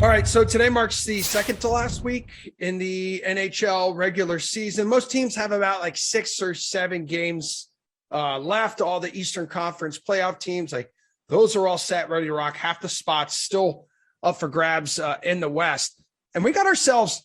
All right, so today marks the second to last week in the NHL regular season. Most teams have about like 6 or 7 games left. All the Eastern Conference playoff teams, like those are all set, ready to rock. Half the spots still up for grabs in the West. And we got ourselves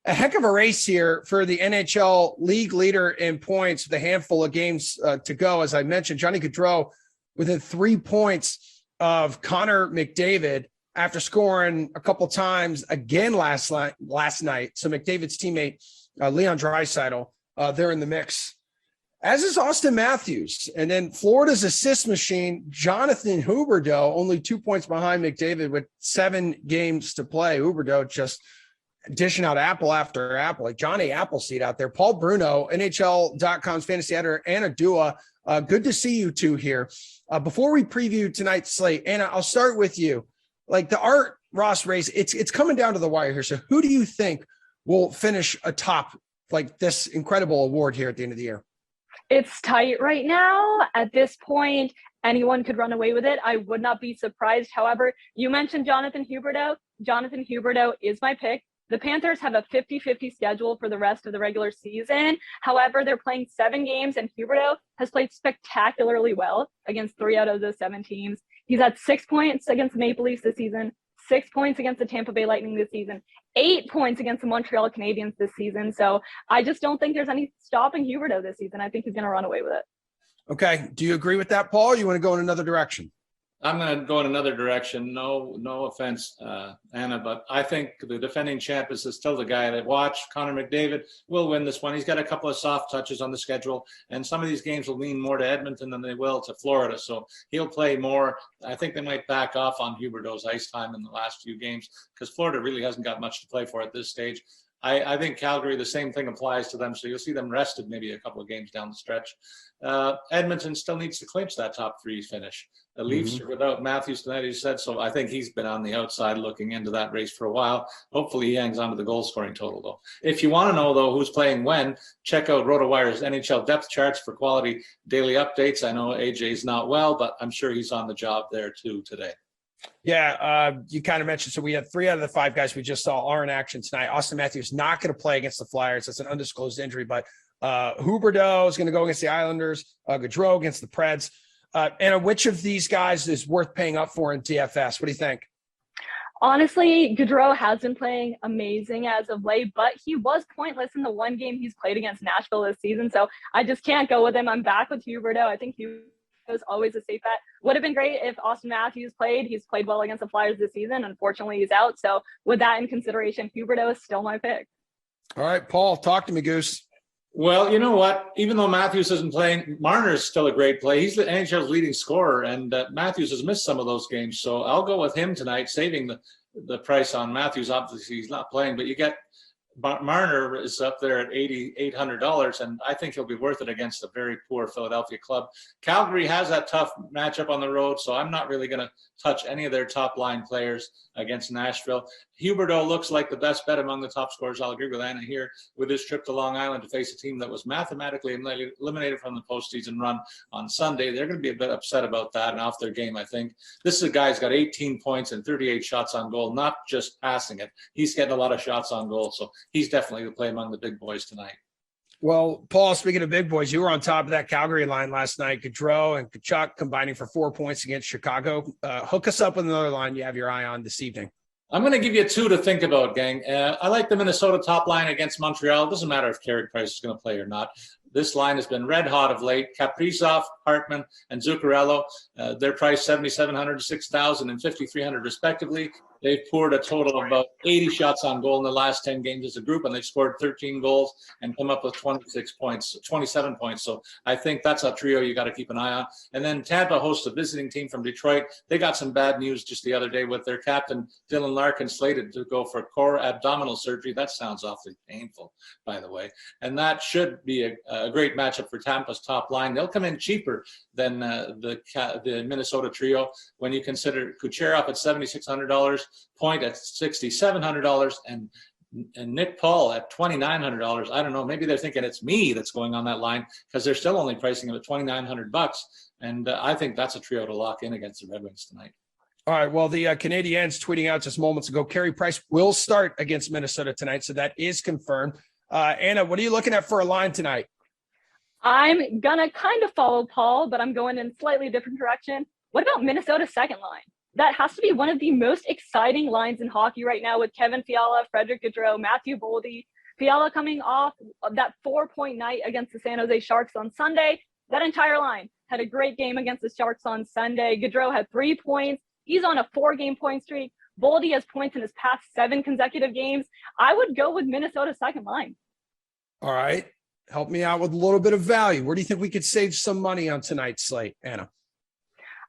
a heck of a race here for the NHL league leader in points with a handful of games to go. As I mentioned, Johnny Gaudreau within 3 points of Connor McDavid after scoring a couple times again last night. So McDavid's teammate, Leon Draisaitl, they're in the mix, as is Austin Matthews. And then Florida's assist machine, Jonathan Huberto, only 2 points behind McDavid with 7 games to play. Huberto just dishing out apple after apple, like Johnny Appleseed out there. Paul Bruno, NHL.com's fantasy editor, Anna Dua. Good to see you two here. Before we preview tonight's slate, Anna, I'll start with you. Like the Art Ross race, it's coming down to the wire here. So who do you think will finish atop like this incredible award here at the end of the year? It's tight right now. At this point, anyone could run away with it. I would not be surprised. However, you mentioned Jonathan Huberto. Jonathan Huberto is my pick. The Panthers have a 50-50 schedule for the rest of the regular season. However, they're playing 7 games, and Huberto has played spectacularly well against 3 out of those 7 teams. He's had 6 points against the Maple Leafs this season, 6 points against the Tampa Bay Lightning this season, 8 points against the Montreal Canadiens this season. So I just don't think there's any stopping Huberto this season. I think he's going to run away with it. Okay. Do you agree with that, Paul? Or you want to go in another direction? I'm going to go in another direction. No offense, Anna, but I think the defending champ is still the guy that watch. Connor McDavid will win this one. He's got a couple of soft touches on the schedule, and some of these games will lean more to Edmonton than they will to Florida. So he'll play more. I think they might back off on Huberto's ice time in the last few games because Florida really hasn't got much to play for at this stage. I think Calgary, the same thing applies to them. So you'll see them rested maybe a couple of games down the stretch. Edmonton still needs to clinch that top 3 finish. The Leafs are without Matthews tonight, he said. So I think he's been on the outside looking into that race for a while. Hopefully he hangs on to the goal scoring total, though. If you want to know, though, who's playing when, check out RotoWire's NHL depth charts for quality daily updates. I know AJ's not well, but I'm sure he's on the job there, too, today. Yeah, you kind of mentioned, so we had 3 out of the 5 guys we just saw are in action tonight. Austin Matthews not going to play against the Flyers. That's an undisclosed injury, but Huberto is going to go against the Islanders, Gaudreau against the Preds. Anna, which of these guys is worth paying up for in DFS? What do you think? Honestly, Gaudreau has been playing amazing as of late, but he was pointless in the 1 game he's played against Nashville this season, so I just can't go with him. I'm back with Huberto. I think Huberto is always a safe bet. Would have been great if Austin Matthews played. He's played well against the Flyers this season. Unfortunately, he's out. So with that in consideration, Huberto is still my pick. All right, Paul, talk to me, Goose. Well, you know what? Even though Matthews isn't playing, Marner's still a great play. He's the NHL's leading scorer, and Matthews has missed some of those games. So I'll go with him tonight, saving the price on Matthews. Obviously, he's not playing, but you get Marner is up there at $8,800, and I think he'll be worth it against a very poor Philadelphia club. Calgary has that tough matchup on the road, so I'm not really going to touch any of their top-line players against Nashville. Huberto looks like the best bet among the top scorers. I'll agree with Anna here with his trip to Long Island to face a team that was mathematically eliminated from the postseason run on Sunday. They're going to be a bit upset about that and off their game, I think. This is a guy who's got 18 points and 38 shots on goal, not just passing it. He's getting a lot of shots on goal, so he's definitely the play among the big boys tonight. Well, Paul, speaking of big boys, you were on top of that Calgary line last night. Gaudreau and Tkachuk combining for 4 points against Chicago. Hook us up with another line you have your eye on this evening. I'm going to give you 2 to think about, gang. I like the Minnesota top line against Montreal. It doesn't matter if Carey Price is going to play or not. This line has been red hot of late. Kaprizov, Hartman, and Zuccarello, they're priced $7,700, $6,000, and $5,300 respectively. They've poured a total of about 80 shots on goal in the last 10 games as a group, and they've scored 13 goals and come up with 27 points. So I think that's a trio you got to keep an eye on. And then Tampa hosts a visiting team from Detroit. They got some bad news just the other day with their captain, Dylan Larkin, slated to go for core abdominal surgery. That sounds awfully painful, by the way. And that should be a great matchup for Tampa's top line. They'll come in cheaper than the Minnesota trio when you consider Kucherov at $7,600, Point at $6,700, and Nick Paul at $2,900. I don't know. Maybe they're thinking it's me that's going on that line because they're still only pricing him at $2,900. And I think that's a trio to lock in against the Red Wings tonight. All right. Well, the Canadiens tweeting out just moments ago, Carey Price will start against Minnesota tonight. So that is confirmed. Anna, what are you looking at for a line tonight? I'm going to kind of follow Paul, but I'm going in a slightly different direction. What about Minnesota's second line? That has to be one of the most exciting lines in hockey right now with Kevin Fiala, Frederick Gaudreau, Matthew Boldy. Fiala coming off of that 4-point night against the San Jose Sharks on Sunday. That entire line had a great game against the Sharks on Sunday. Gaudreau had 3 points. He's on a 4-game point streak. Boldy has points in his past 7 consecutive games. I would go with Minnesota's second line. All right. Help me out with a little bit of value. Where do you think we could save some money on tonight's slate, Anna?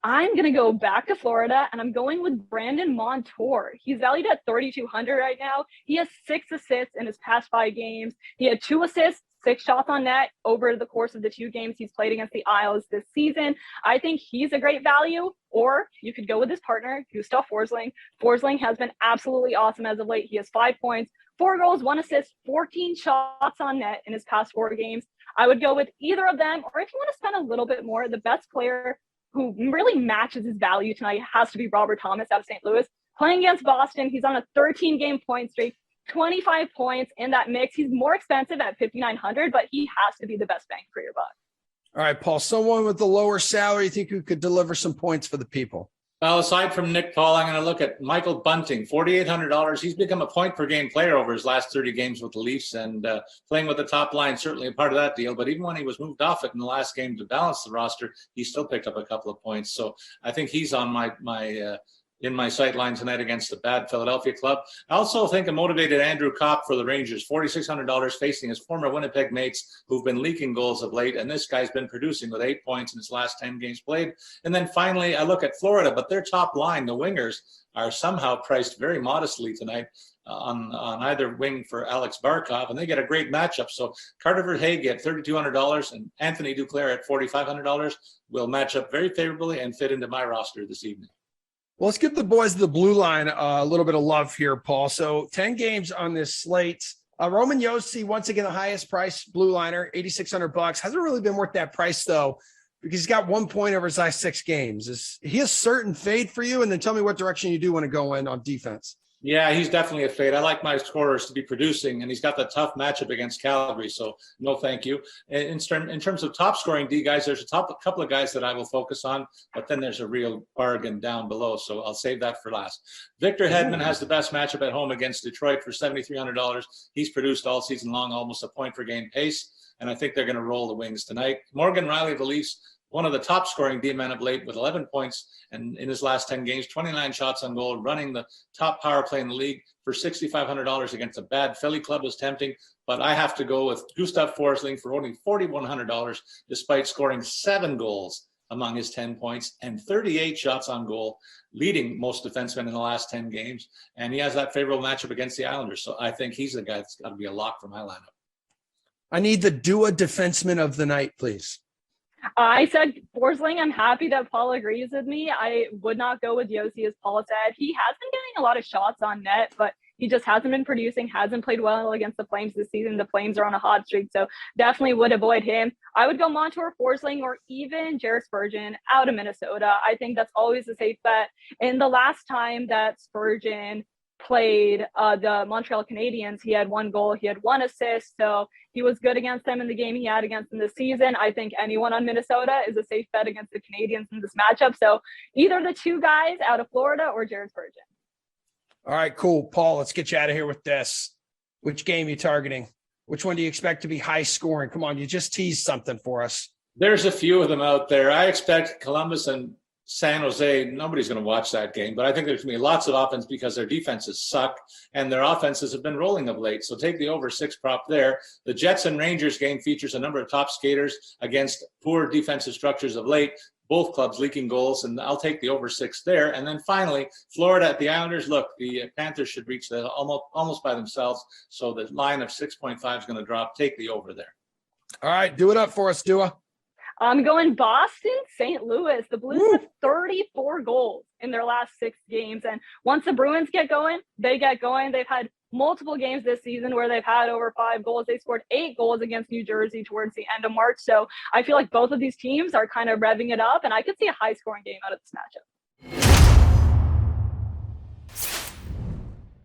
I'm going to go back to Florida, and I'm going with Brandon Montour. He's valued at $3,200 right now. He has 6 assists in his past 5 games. He had 2 assists, 6 shots on net over the course of the 2 games he's played against the Isles this season. I think he's a great value, or you could go with his partner, Gustav Forzling. Forzling has been absolutely awesome as of late. He has 5 points, 4 goals, 1 assist, 14 shots on net in his past 4 games. I would go with either of them, or if you want to spend a little bit more, the best player who really matches his value tonight has to be Robert Thomas out of St. Louis. Playing against Boston, he's on a 13-game point streak, 25 points in that mix. He's more expensive at $5,900, but he has to be the best bang for your buck. All right, Paul, someone with the lower salary, you think who could deliver some points for the people? Well, aside from Nick Paul, I'm going to look at Michael Bunting, $4,800. He's become a point-per-game player over his last 30 games with the Leafs, and playing with the top line, certainly a part of that deal. But even when he was moved off it in the last game to balance the roster, he still picked up a couple of points. So I think he's on in my sight line tonight against the bad Philadelphia club. I also think a motivated Andrew Kopp for the Rangers, $4,600, facing his former Winnipeg mates who've been leaking goals of late. And this guy's been producing with 8 points in his last 10 games played. And then finally, I look at Florida, but their top line, the wingers, are somehow priced very modestly tonight on either wing for Alex Barkov, and they get a great matchup. So Carter Verhaeghe at $3,200 and Anthony Duclair at $4,500 will match up very favorably and fit into my roster this evening. Well, let's give the boys of the blue line a little bit of love here, Paul. So 10 games on this slate. Roman Josi, once again, the highest price blue liner, $8,600. Hasn't really been worth that price, though, because he's got 1 point over his last 6 games. Is he a certain fade for you? And then tell me what direction you do want to go in on defense. Yeah, he's definitely a fade. I like my scorers to be producing, and he's got the tough matchup against Calgary, so no thank you. In terms of top-scoring D guys, there's a couple of guys that I will focus on, but then there's a real bargain down below, so I'll save that for last. Victor Hedman has the best matchup at home against Detroit for $7,300. He's produced all season long, almost a point-per-game pace, and I think they're going to roll the Wings tonight. Morgan Rielly of the Leafs, one of the top scoring D-men of late with 11 points and in his last 10 games, 29 shots on goal, running the top power play in the league for $6,500 against a bad Philly club is tempting. But I have to go with Gustav Forzling for only $4,100, despite scoring 7 goals among his 10 points and 38 shots on goal, leading most defensemen in the last 10 games. And he has that favorable matchup against the Islanders. So I think he's the guy that's got to be a lock for my lineup. I need the Dua defenseman of the night, please. I said Forzling. I'm happy that Paul agrees with me. I would not go with Josi, as Paul said. He has been getting a lot of shots on net, but he just hasn't been producing, hasn't played well against the Flames this season. The Flames are on a hot streak, so definitely would avoid him. I would go Montour, Forzling, or even Jared Spurgeon out of Minnesota. I think that's always a safe bet. And the last time that Spurgeon played the Montreal Canadiens, he had 1 goal, he had 1 assist, so he was good against them in the game he had against them this season. I think anyone on Minnesota is a safe bet against the Canadiens in this matchup. So either the 2 guys out of Florida or Jared Spurgeon. All right, cool. Paul, let's get you out of here with this. Which game are you targeting? Which one do you expect to be high scoring? Come on, you just teased something for us. There's a few of them out there. I expect Columbus and San Jose, nobody's going to watch that game, but I think there's going to be lots of offense because their defenses suck and their offenses have been rolling of late. So take the over 6 prop there. The Jets and Rangers game features a number of top skaters against poor defensive structures of late, both clubs leaking goals, and I'll take the over 6 there. And then finally, Florida at the Islanders. Look, the Panthers should reach that almost by themselves. So the line of 6.5 is going to drop. Take the over there. All right, do it up for us, Dua. I'm going Boston, St. Louis. The Blues have 34 goals in their last 6 games. And once the Bruins get going, they get going. They've had multiple games this season where they've had over 5 goals. They scored 8 goals against New Jersey towards the end of March. So I feel like both of these teams are kind of revving it up, and I could see a high-scoring game out of this matchup.